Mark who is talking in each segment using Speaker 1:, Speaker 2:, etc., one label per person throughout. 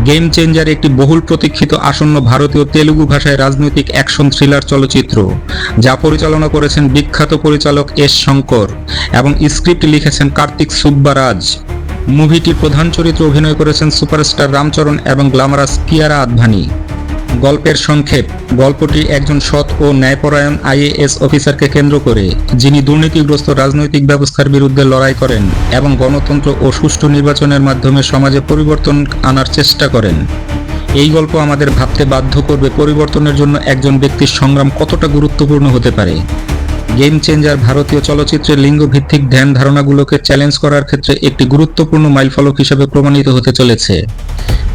Speaker 1: Game changer একটি বহুল প্রতীক্ষিত আসন্ন ভারতীয় তেলুগু ভাষায় রাজনৈতিক অ্যাকশন থ্রিলার চলচ্চিত্র, যা পরিচালনা করেছেন বিখ্যাত পরিচালক এস শঙ্কর এবং স্ক্রিপ্ট লিখেছেন কার্তিক সুব্বারাজ। মুভিটির প্রধান চরিত্রে অভিনয় করেছেন সুপারস্টার রামচরণ এবং গ্ল্যামারাস কিয়ারা আদভানি। গল্পের সংক্ষেপ: গল্পটি একজন সৎ ও ন্যায়পরায়ণ আইএএস অফিসারকে কেন্দ্র করে, যিনি দুর্নীতিগ্রস্ত রাজনৈতিক ব্যবস্থার বিরুদ্ধে লড়াই করেন এবং গণতন্ত্র ও সুষ্ঠু নির্বাচনের মাধ্যমে সমাজে পরিবর্তন আনার চেষ্টা করেন। এই গল্প আমাদের ভাবতে বাধ্য করবে পরিবর্তনের জন্য একজন ব্যক্তির সংগ্রাম কতটা গুরুত্বপূর্ণ হতে পারে। গেম চেঞ্জার ভারতীয় চলচ্চিত্রের লিঙ্গভিত্তিক ধ্যান ধারণাগুলোকে চ্যালেঞ্জ করার ক্ষেত্রে একটি গুরুত্বপূর্ণ মাইলফলক হিসেবে প্রমাণিত হতে চলেছে।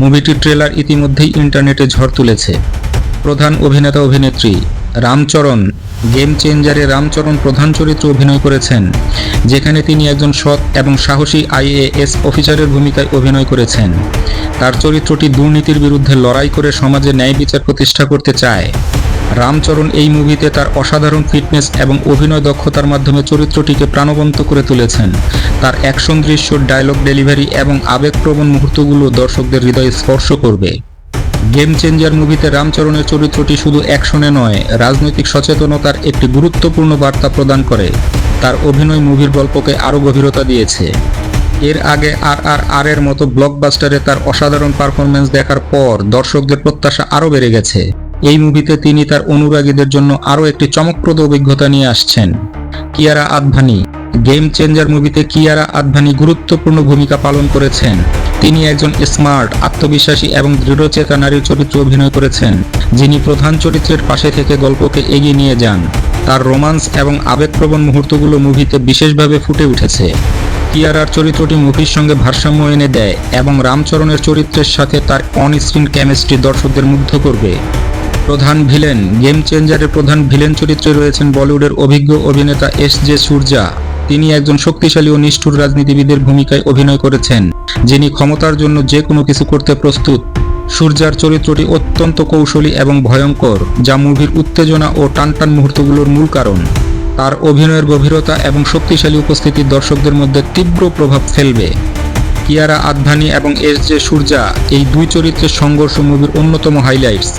Speaker 1: মুভিটির ট্রেলার ইতিমধ্যেই ইন্টারনেটে ঝড় তুলেছে। প্রধান অভিনেতা অভিনেত্রী: রামচরণ। গেম চেঞ্জারে রামচরণ প্রধান চরিত্রে অভিনয় করেছেন, যেখানে তিনি একজন সৎ এবং সাহসী আইএএস অফিসারের ভূমিকায় অভিনয় করেছেন। তার চরিত্রটি দুর্নীতির বিরুদ্ধে লড়াই করে সমাজে ন্যায় বিচার প্রতিষ্ঠা করতে চায়। রামচরণ এই মুভিতে তার অসাধারণ ফিটনেস এবং অভিনয় দক্ষতার মাধ্যমে চরিত্রটিকে প্রাণবন্ত করে তুলেছেন। তার অ্যাকশন দৃশ্য, ডায়লগ ডেলিভারি এবং আবেগপ্রবণ মুহূর্তগুলো দর্শকদের হৃদয় স্পর্শ করবে। গেম চেঞ্জার মুভিতে রামচরণের চরিত্রটি শুধু অ্যাকশনে নয়, রাজনৈতিক সচেতনতার একটি গুরুত্বপূর্ণ বার্তা প্রদান করে। তার অভিনয় মুভির গল্পকে আরও গভীরতা দিয়েছে। এর আগে RRR এর মতো ব্লকবাস্টারে তার অসাধারণ পারফরম্যান্স দেখার পর দর্শকদের প্রত্যাশা আরও বেড়ে গেছে। এই মুভিতে তিনি তার অনুরাগীদের জন্য আরও একটি চমকপ্রদ অভিজ্ঞতা নিয়ে আসছেন। কিয়ারা আদভানি। গেম চেঞ্জার মুভিতে কিয়ারা আদভানি গুরুত্বপূর্ণ ভূমিকা পালন করেছেন। তিনি একজন স্মার্ট, আত্মবিশ্বাসী এবং দৃঢ়চেতা নারীর চরিত্রে অভিনয় করেছেন, যিনি প্রধান চরিত্রের পাশে থেকে গল্পকে এগিয়ে নিয়ে যান। তার রোমান্স এবং আবেগপ্রবণ মুহূর্তগুলো মুভিতে বিশেষভাবে ফুটে উঠেছে। কিয়ারার চরিত্রটি মুভির সঙ্গে ভারসাম্য এনে দেয় এবং রামচরণের চরিত্রের সাথে তার অন-স্ক্রিন কেমিস্ট্রি দর্শকদের মুগ্ধ করবে। প্রধান ভিলেন। গেম চেঞ্জারের প্রধান ভিলেন চরিত্রে রয়েছেন বলিউডের অভিজ্ঞ অভিনেতা এস.জে. সূর্যা। তিনি একজন শক্তিশালী ও নিষ্ঠুর রাজনীতিবিদের ভূমিকায় অভিনয় করেছেন, যিনি ক্ষমতার জন্য যে কোনো কিছু করতে প্রস্তুত। সূর্যার চরিত্রটি অত্যন্ত কৌশলী এবং ভয়ঙ্কর, যা মুভির উত্তেজনা ও টানটান মুহূর্তগুলোর মূল কারণ। তার অভিনয়ের গভীরতা এবং শক্তিশালী উপস্থিতি দর্শকদের মধ্যে তীব্র প্রভাব ফেলবে। কিয়ারা আদভানি এবং এস.জে. সূর্যা এই দুই চরিত্রের সংঘর্ষ মুভির অন্যতম হাইলাইটস।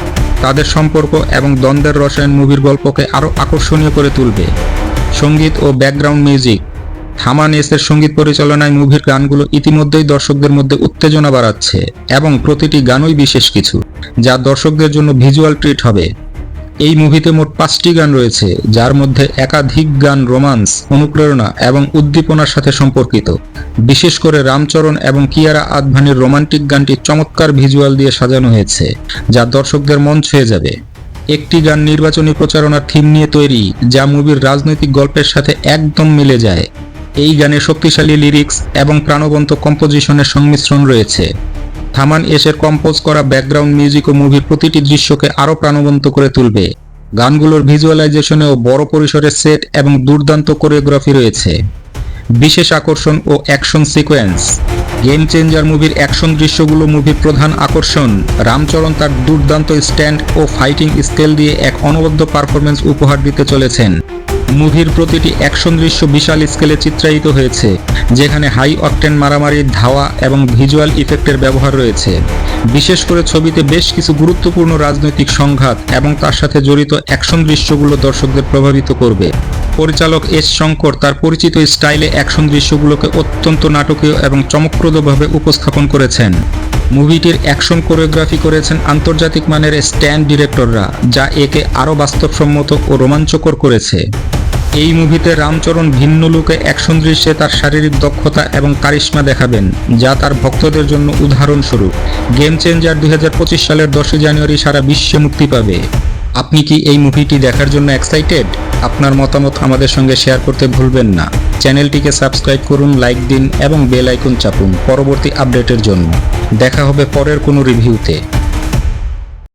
Speaker 1: তাদের সম্পর্ক এবং দ্বন্দ্বের রসায়ন মুভির গল্পকে আরও আকর্ষণীয় করে তুলবে। সঙ্গীত ও ব্যাকগ্রাউন্ড মিউজিক। থামান এসের সঙ্গীত পরিচালনায় মুভির গানগুলো ইতিমধ্যেই দর্শকদের মধ্যে উত্তেজনা বাড়াচ্ছে এবং প্রতিটি গানই বিশেষ কিছু, যা দর্শকদের জন্য ভিজুয়াল ট্রিট হবে। এই মুভিতে মোট 5টি গান রয়েছে, যার মধ্যে একাধিক গান রোমান্স, অনুপ্রেরণা এবং উদ্দীপনার সাথে সম্পর্কিত। বিশেষ করে রামচরণ এবং কিয়ারা আদভানির রোমান্টিক গানটি চমৎকার ভিজুয়াল দিয়ে সাজানো হয়েছে, যা দর্শকদের মন ছুঁয়ে যাবে। একটি গান নির্বাচনী প্রচারণার থিম নিয়ে তৈরি, যা মুভির রাজনৈতিক গল্পের সাথে একদম মিলে যায়। এই গানে শক্তিশালী লিরিক্স এবং প্রাণবন্ত কম্পোজিশনের সংমিশ্রণ রয়েছে। থামান এসের কম্পোজ করা ব্যাকগ্রাউন্ড মিউজিক ও মুভির প্রতিটি দৃশ্যকে আরও প্রাণবন্ত করে তুলবে। গানগুলোর ভিজুয়ালাইজেশনেও বড় পরিসরে সেট এবং দুর্দান্ত কোরিওগ্রাফি রয়েছে। বিশেষ আকর্ষণ ও অ্যাকশন সিকোয়েন্স। গেম চেঞ্জার মুভির অ্যাকশন দৃশ্যগুলো মুভির প্রধান আকর্ষণ। রামচরণ তার দুর্দান্ত স্ট্যান্ড ও ফাইটিং স্কেল দিয়ে এক অনবদ্য পারফরম্যান্স উপহার দিতে চলেছেন। মুভির প্রতিটি অ্যাকশন দৃশ্য বিশাল স্কেলে চিত্রায়িত হয়েছে, যেখানে হাই অকটেন মারামারি, ধাওয়া এবং ভিজুয়াল ইফেক্টের ব্যবহার রয়েছে। বিশেষ করে ছবিতে বেশ কিছু গুরুত্বপূর্ণ রাজনৈতিক সংঘাত এবং তার সাথে জড়িত অ্যাকশন দৃশ্যগুলো দর্শকদের প্রভাবিত করবে। পরিচালক এস শঙ্কর তার পরিচিত স্টাইলে অ্যাকশন দৃশ্যগুলোকে অত্যন্ত নাটকীয় এবং চমকপ্রদভাবে উপস্থাপন করেছেন। মুভিটির অ্যাকশন কোরিওগ্রাফি করেছেন আন্তর্জাতিক মানের স্ট্যান্ট ডিরেক্টররা, যা একে আরও বাস্তবসম্মত ও রোমাঞ্চকর করেছে। এই মুভিতে রামচরণ ভিন্ন লুকে অ্যাকশন দৃশ্যে তার শারীরিক দক্ষতা এবং কারিশমা দেখাবেন, যা তার ভক্তদের জন্য উদাহরণস্বরূপ। গেম চেঞ্জার 2025 সালের 10 জানুয়ারি সারা বিশ্বে মুক্তি পাবে। আপনি কি এই মুভিটি দেখার জন্য এক্সাইটেড? আপনার মতামত আমাদের সঙ্গে শেয়ার করতে ভুলবেন না। চ্যানেলটিকে সাবস্ক্রাইব করুন, লাইক দিন এবং বেল আইকন চাপুন পরবর্তী আপডেটের জন্য। দেখা হবে পরের কোনো রিভিউতে।